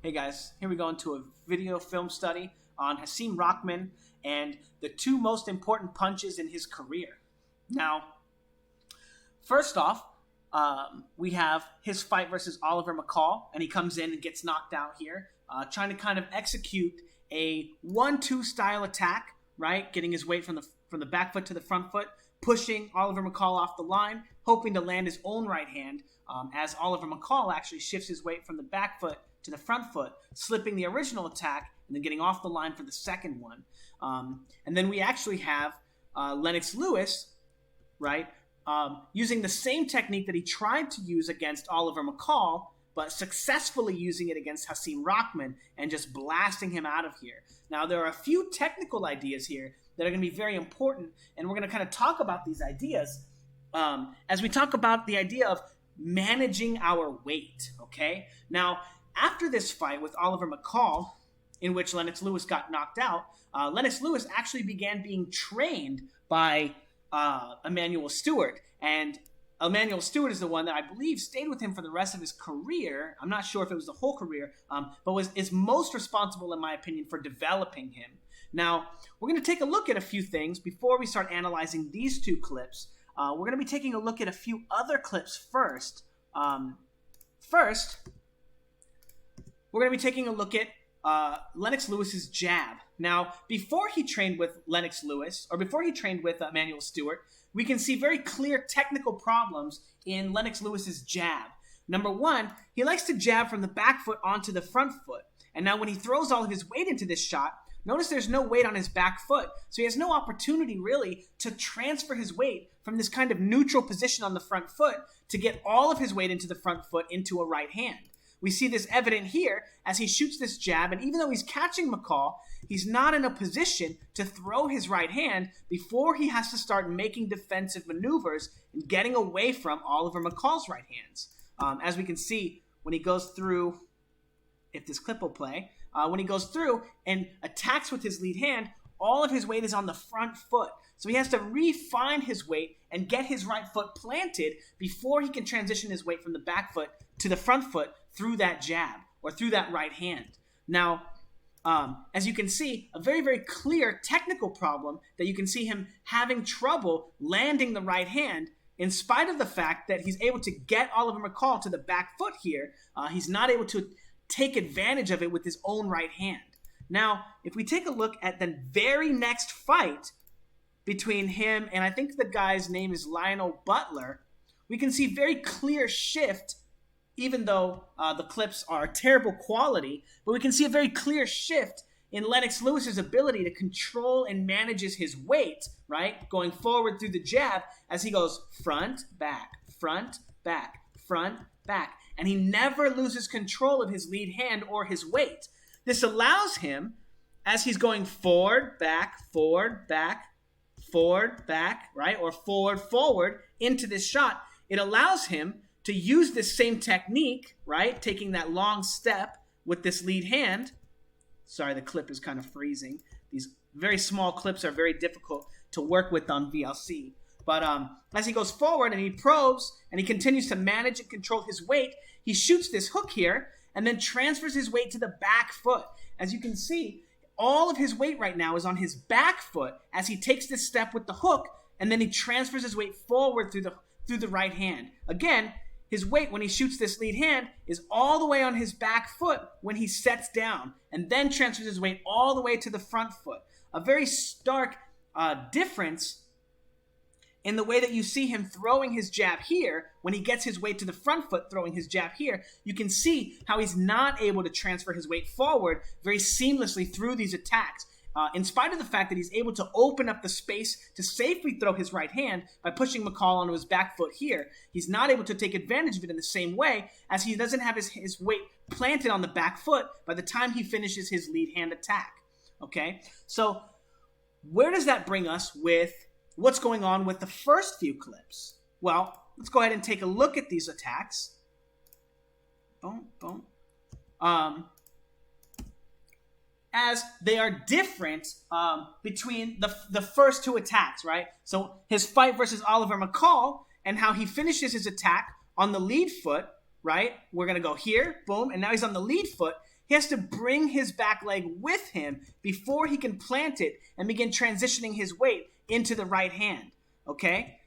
Hey guys, here we go into a video film study on Hasim Rahman and the two most important punches in his career. Now, first off, we have his fight versus Oliver McCall, and he comes in and gets knocked out here, trying to kind of execute a 1-2 style attack, right? Getting his weight from the back foot to the front foot, pushing Oliver McCall off the line, hoping to land his own right hand, as Oliver McCall actually shifts his weight from the back foot to the front foot, slipping the original attack and then getting off the line for the second one. And then we actually have Lennox Lewis, right, using the same technique that he tried to use against Oliver McCall, but successfully using it against Hasim Rahman and just blasting him out of here. Now, there are a few technical ideas here that are going to be very important, and we're going to kind of talk about these ideas as we talk about the idea of managing our weight, okay? Now, after this fight with Oliver McCall, in which Lennox Lewis got knocked out, Lennox Lewis actually began being trained by Emanuel Steward. And Emanuel Steward is the one that I believe stayed with him for the rest of his career. I'm not sure if it was the whole career, but is most responsible, in my opinion, for developing him. Now, we're going to take a look at a few things before we start analyzing these two clips. We're going to be taking a look at a few other clips first. First, we're going to be taking a look at Lennox Lewis's jab. Now, before he trained with Lennox Lewis, or before he trained with Emanuel Steward, we can see very clear technical problems in Lennox Lewis's jab. Number one, he likes to jab from the back foot onto the front foot. And now when he throws all of his weight into this shot, notice there's no weight on his back foot. So he has no opportunity really to transfer his weight from this kind of neutral position on the front foot to get all of his weight into the front foot into a right hand. We see this evident here as he shoots this jab, and even though he's catching McCall, he's not in a position to throw his right hand before he has to start making defensive maneuvers and getting away from Oliver McCall's right hands. As we can see, when he goes through, if this clip will play, when he goes through and attacks with his lead hand, all of his weight is on the front foot. So he has to refine his weight and get his right foot planted before he can transition his weight from the back foot to the front foot through that jab or through that right hand. Now, as you can see, a very, very clear technical problem that you can see him having trouble landing the right hand in spite of the fact that he's able to get Oliver McCall to the back foot here. He's not able to take advantage of it with his own right hand. Now, if we take a look at the very next fight between him and I think the guy's name is Lionel Butler, we can see very clear shift, even though the clips are terrible quality, but we can see a very clear shift in Lennox Lewis's ability to control and manages his weight, right? Going forward through the jab as he goes front, back, front, back, front, back. And he never loses control of his lead hand or his weight. This allows him, as he's going forward, back, right? Or forward, forward into this shot. It allows him to use this same technique, right? Taking that long step with this lead hand. Sorry, the clip is kind of freezing. These very small clips are very difficult to work with on VLC. But as he goes forward and he probes and he continues to manage and control his weight, he shoots this hook here and then transfers his weight to the back foot. As you can see, all of his weight right now is on his back foot as he takes this step with the hook, and then he transfers his weight forward through the right hand. Again, his weight when he shoots this lead hand is all the way on his back foot when he sets down, and then transfers his weight all the way to the front foot. A very stark difference in the way that you see him throwing his jab here. When he gets his weight to the front foot throwing his jab here, you can see how he's not able to transfer his weight forward very seamlessly through these attacks. In spite of the fact that he's able to open up the space to safely throw his right hand by pushing McCall onto his back foot here, he's not able to take advantage of it in the same way as he doesn't have his weight planted on the back foot by the time he finishes his lead hand attack. Okay, so where does that bring us with what's going on with the first few clips? Well, let's go ahead and take a look at these attacks. Boom, boom. As they are different between the first two attacks, right? So his fight versus Oliver McCall and how he finishes his attack on the lead foot, right? We're going to go here, boom, and now he's on the lead foot. He has to bring his back leg with him before he can plant it and begin transitioning his weight into the right hand, okay?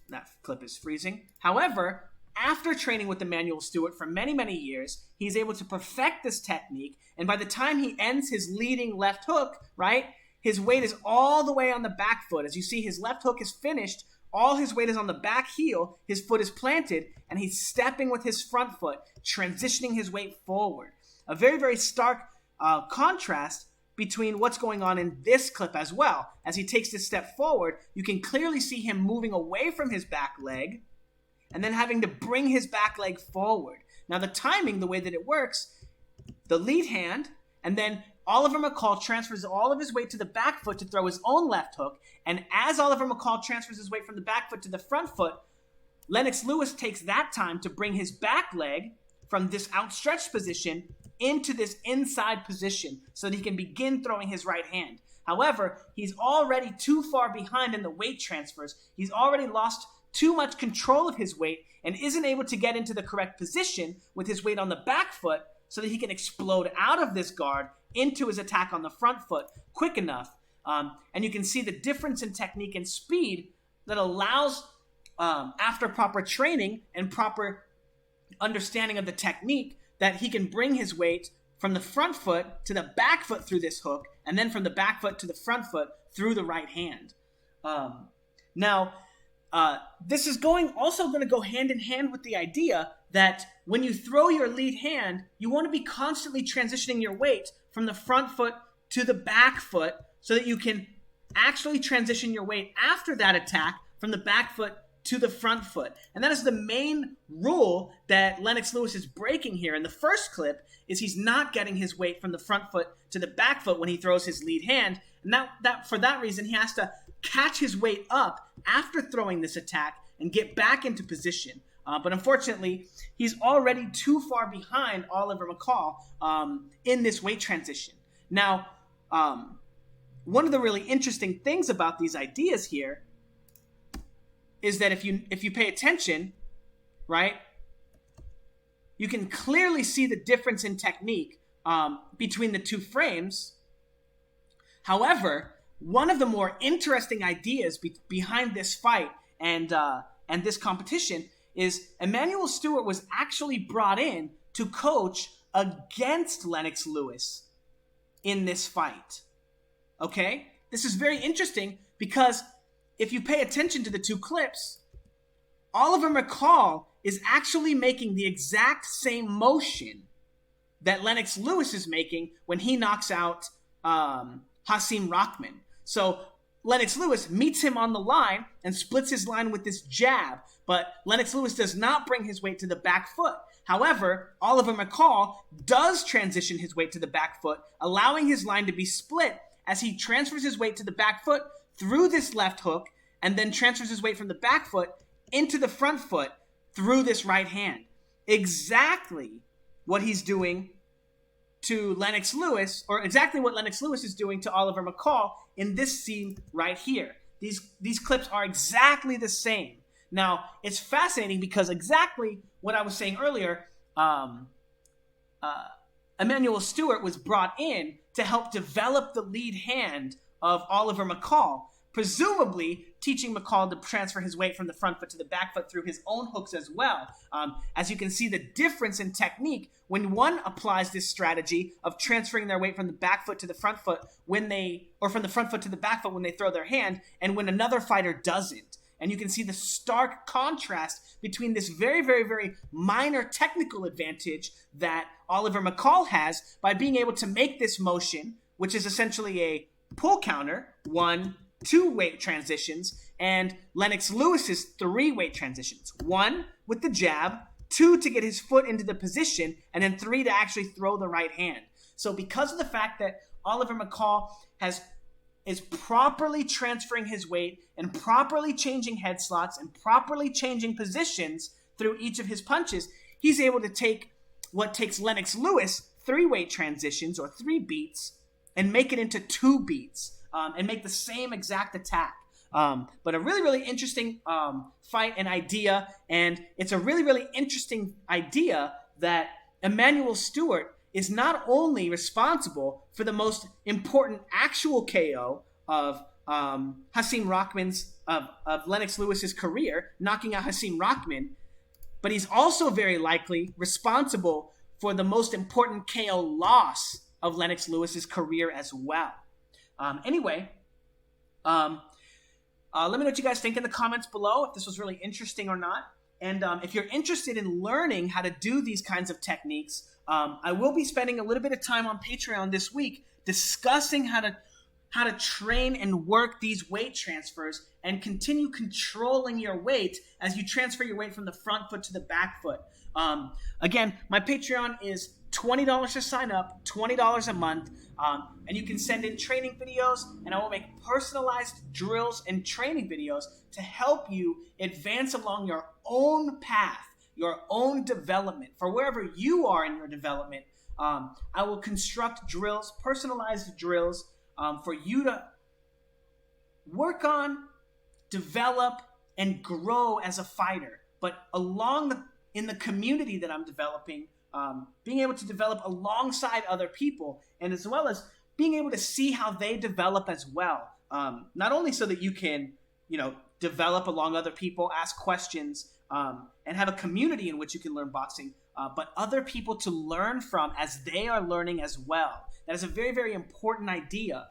That clip is freezing. However, after training with Emanuel Steward for many, many years, he's able to perfect this technique, and by the time he ends his leading left hook, right, his weight is all the way on the back foot. As you see, his left hook is finished, all his weight is on the back heel, his foot is planted, and he's stepping with his front foot, transitioning his weight forward. A very, very stark contrast between what's going on in this clip as well. As he takes this step forward, you can clearly see him moving away from his back leg and then having to bring his back leg forward. Now the timing, the way that it works, the lead hand, and then Oliver McCall transfers all of his weight to the back foot to throw his own left hook, and as Oliver McCall transfers his weight from the back foot to the front foot, Lennox Lewis takes that time to bring his back leg from this outstretched position into this inside position so that he can begin throwing his right hand. However, he's already too far behind in the weight transfers. He's already lost too much control of his weight and isn't able to get into the correct position with his weight on the back foot so that he can explode out of this guard into his attack on the front foot quick enough. And you can see the difference in technique and speed that allows, after proper training and proper understanding of the technique, that he can bring his weight from the front foot to the back foot through this hook, and then from the back foot to the front foot through the right hand. This is also going to go hand in hand with the idea that when you throw your lead hand, you want to be constantly transitioning your weight from the front foot to the back foot so that you can actually transition your weight after that attack from the back foot to the front foot. And that is the main rule that Lennox Lewis is breaking here. In the first clip is he's not getting his weight from the front foot to the back foot when he throws his lead hand. And that for that reason, he has to catch his weight up after throwing this attack and get back into position. But unfortunately, he's already too far behind Oliver McCall in this weight transition. Now, one of the really interesting things about these ideas here is that if you pay attention, right, you can clearly see the difference in technique between the two frames. However, one of the more interesting ideas behind this fight and this competition is Emanuel Steward was actually brought in to coach against Lennox Lewis in this fight. Okay? This is very interesting because if you pay attention to the two clips, Oliver McCall is actually making the exact same motion that Lennox Lewis is making when he knocks out Hasim Rahman. So Lennox Lewis meets him on the line and splits his line with this jab, but Lennox Lewis does not bring his weight to the back foot. However, Oliver McCall does transition his weight to the back foot, allowing his line to be split as he transfers his weight to the back foot through this left hook and then transfers his weight from the back foot into the front foot through this right hand. Exactly what he's doing to Lennox Lewis, or exactly what Lennox Lewis is doing to Oliver McCall in this scene right here. These clips are exactly the same. Now, it's fascinating because exactly what I was saying earlier, Emanuel Steward was brought in to help develop the lead hand of Oliver McCall, presumably teaching McCall to transfer his weight from the front foot to the back foot through his own hooks as well. As you can see the difference in technique when one applies this strategy of transferring their weight from the back foot to the front foot or from the front foot to the back foot when they throw their hand, and when another fighter doesn't. And you can see the stark contrast between this very, very, very minor technical advantage that Oliver McCall has by being able to make this motion, which is essentially a pull counter, 1, 2 weight transitions, and Lennox Lewis's 3 weight transitions. 1 with the jab, 2 to get his foot into the position, and then 3 to actually throw the right hand. So because of the fact that Oliver McCall is properly transferring his weight and properly changing head slots and properly changing positions through each of his punches, he's able to take what takes Lennox Lewis 3 weight transitions or 3 beats and make it into 2 beats and make the same exact attack. But a really, really interesting fight and idea, and it's a really, really interesting idea that Emanuel Steward is not only responsible for the most important actual KO of Hasim Rahman's of Lennox Lewis's career, knocking out Hasim Rahman, but he's also very likely responsible for the most important KO loss of Lennox Lewis's career as well. Anyway, let me know what you guys think in the comments below, if this was really interesting or not. And if you're interested in learning how to do these kinds of techniques, I will be spending a little bit of time on Patreon this week discussing how to train and work these weight transfers and continue controlling your weight as you transfer your weight from the front foot to the back foot. Again, my Patreon is $20 to sign up, $20 a month, and you can send in training videos, and I will make personalized drills and training videos to help you advance along your own path, your own development. For wherever you are in your development, I will construct drills, personalized drills, for you to work on, develop, and grow as a fighter. But in the community that I'm developing, being able to develop alongside other people, and as well as being able to see how they develop as well. Not only so that you can, develop along other people, ask questions, and have a community in which you can learn boxing, but other people to learn from as they are learning as well. That is a very, very important idea.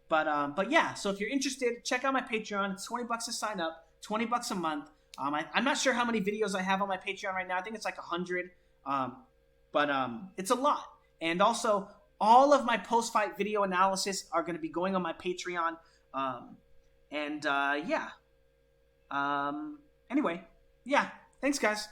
But yeah, so if you're interested, check out my Patreon. It's $20 to sign up, $20 a month. I'm not sure how many videos I have on my Patreon right now. I think it's like 100, but it's a lot. And also, all of my post-fight video analysis are going to be going on my Patreon. Yeah. Anyway, yeah. Thanks, guys.